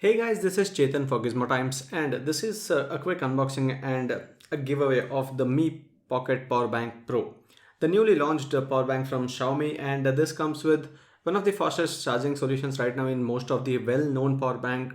Hey guys, this is Chetan for Gizmo Times, and this is a quick unboxing and a giveaway of the Mi Pocket Power Bank Pro, the newly launched power bank from Xiaomi. And this comes with one of the fastest charging solutions right now in most of the well-known power bank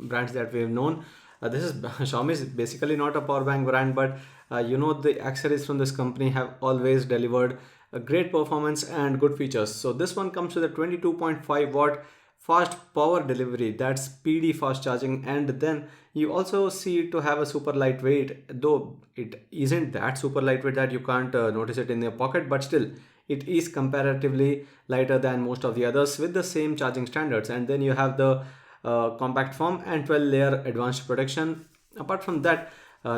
brands that we've known. This is Xiaomi is basically not a power bank brand, but the accessories from this company have always delivered a great performance and good features. So this one comes with a 22.5 watt fast power delivery, that's PD fast charging, and then you also see it to have a super lightweight, though it isn't that super lightweight that you can't notice it in your pocket, but still it is comparatively lighter than most of the others with the same charging standards. And then you have the compact form and 12 layer advanced protection. Apart from that,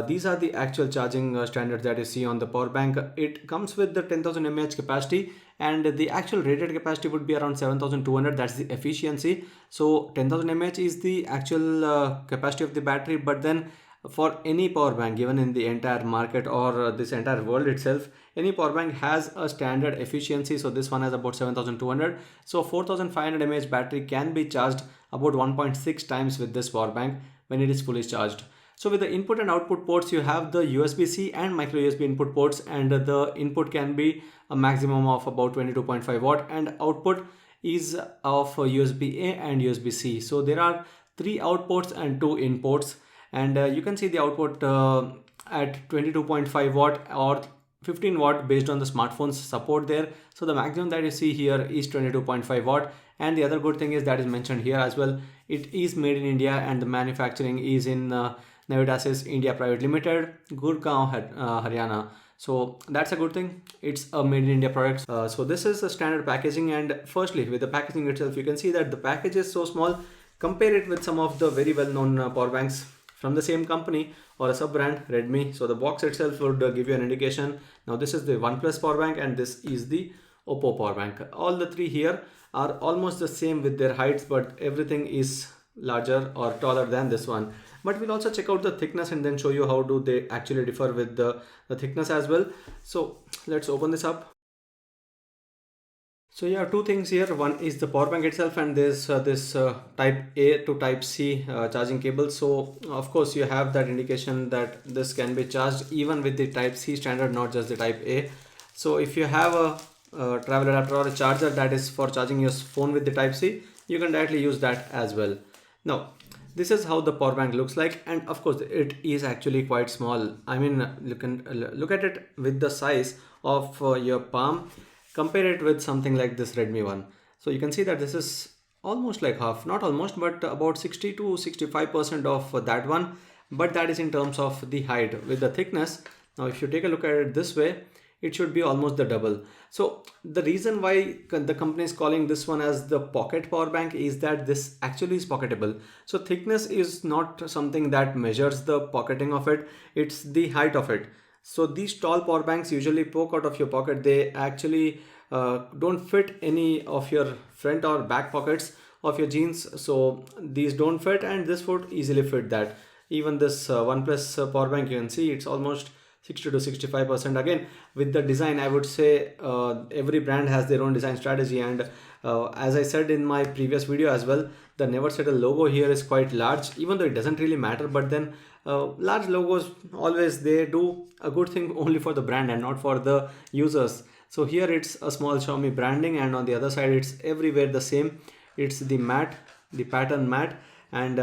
these are the actual charging standards that you see on the power bank. It comes with the 10,000 mAh capacity, and the actual rated capacity would be around 7,200. That's the efficiency. So 10,000 mAh is the actual capacity of the battery, but then for any power bank given in the entire market or this entire world itself, any power bank has a standard efficiency. So this one has about 7,200. So 4,500 mAh battery can be charged about 1.6 times with this power bank when it is fully charged. So with the input and output ports, you have the USB-C and micro USB input ports, and the input can be a maximum of about 22.5 watt, and output is of USB-A and USB-C. So there are 3 outputs and 2 inputs, and you can see the output at 22.5 watt or 15 watt based on the smartphone's support there. So the maximum that you see here is 22.5 watt. And the other good thing is that is mentioned here as well. It is made in India, and the manufacturing is in Navitas India Private Limited, Gurgaon, Haryana. So that's a good thing. It's a made in India product. So this is the standard packaging, and firstly with the packaging itself, you can see that the package is so small. Compare it with some of the very well-known power banks from the same company or a sub-brand, Redmi. So the box itself would give you an indication. Now this is the OnePlus power bank, and this is the Oppo power bank. All the three here are almost the same with their heights, but everything is larger or taller than this one. But we'll also check out the thickness and then show you how do they actually differ with the thickness as well. So let's open this up. So you have two things here. One is the power bank itself, and there's this type A to type C charging cable. So of course you have that indication that this can be charged even with the type C standard, not just the type A. So if you have a travel adapter or a charger that is for charging your phone with the type C, you can directly use that as well. Now this is how the power bank looks like, and of course it is actually quite small. I mean, you can look at it with the size of your palm. Compare it with something like this Redmi one. So you can see that this is almost like half, not almost, but about 60 to 65% of that one. But that is in terms of the height. With the thickness, now if you take a look at it this way, it should be almost the double. So the reason why the company is calling this one as the pocket power bank is that this actually is pocketable. So thickness is not something that measures the pocketing of it, it's the height of it. So these tall power banks usually poke out of your pocket. They actually don't fit any of your front or back pockets of your jeans. So these don't fit, and this would easily fit that. Even this OnePlus power bank, you can see it's almost 60 to 65%. Again, with the design, I would say every brand has their own design strategy, and as I said in my previous video as well, the Never Settle logo here is quite large, even though it doesn't really matter. But then large logos always, they do a good thing only for the brand and not for the users. So here it's a small Xiaomi branding, and on the other side it's everywhere the same. It's the matte, the pattern matte, and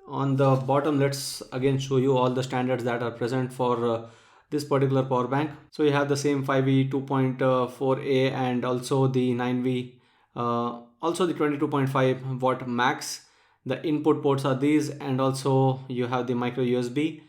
on the bottom, let's again show you all the standards that are present for this particular power bank. So you have the same 5V 2.4A and also the 9V, also the 22.5 watt max. The input ports are these, and also you have the micro USB.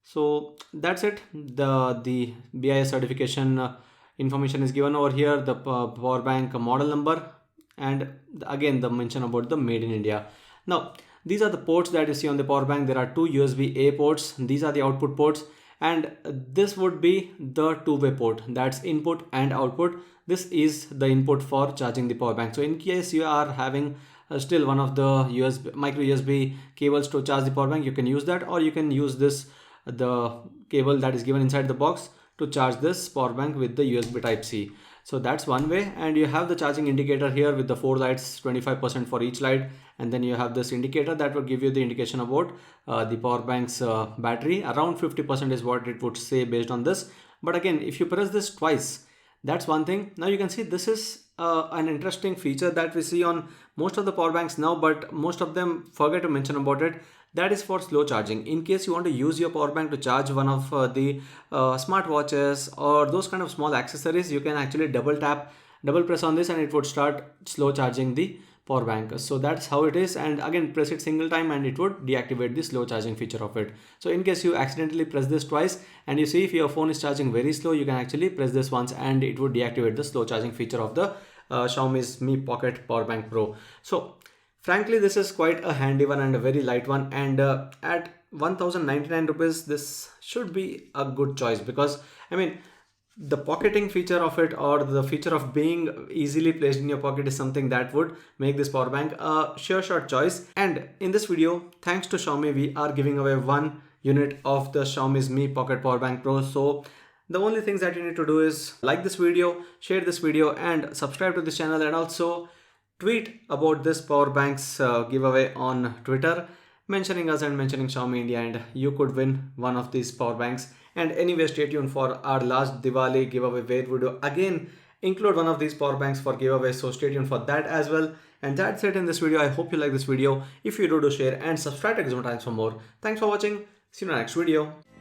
So that's it. The BIS certification information is given over here, the power bank model number, and again the mention about the made in India. Now these are the ports that you see on the power bank. There are 2 USB-A ports. These are the output ports, and this would be the two-way port, that's input and output. This is the input for charging the power bank. So in case you are having still one of the USB micro USB cables to charge the power bank, you can use that, or you can use this the cable that is given inside the box to charge this power bank with the USB type C. So that's one way. And you have the charging indicator here with the 4 lights, 25% for each light. And then you have this indicator that will give you the indication about the power bank's battery. Around 50% is what it would say based on this. But again, if you press this twice, that's one thing. Now you can see this is an interesting feature that we see on most of the power banks now, but most of them forget to mention about it. That is for slow charging. In case you want to use your power bank to charge one of the smartwatches or those kind of small accessories, you can actually double press on this and it would start slow charging the power bank. So that's how it is. And again, press it single time and it would deactivate the slow charging feature of it. So in case you accidentally press this twice and you see if your phone is charging very slow, you can actually press this once and it would deactivate the slow charging feature of the Xiaomi's Mi Pocket Power Bank Pro. So frankly, this is quite a handy one and a very light one. And at 1099 rupees, this should be a good choice because I mean, the pocketing feature of it or the feature of being easily placed in your pocket is something that would make this power bank a sure shot choice. And in this video, thanks to Xiaomi, we are giving away 1 unit of the Xiaomi's Mi Pocket Power Bank Pro. So the only things that you need to do is like this video, share this video and subscribe to this channel, and also tweet about this power banks giveaway on Twitter, mentioning us and mentioning Xiaomi India, and you could win one of these power banks. And anyway, stay tuned for our last Diwali giveaway where we do again include one of these power banks for giveaway. So stay tuned for that as well. And that's it in this video. I hope you like this video. If you do share and subscribe to Gizmo Times for more. Thanks for watching. See you in the next video.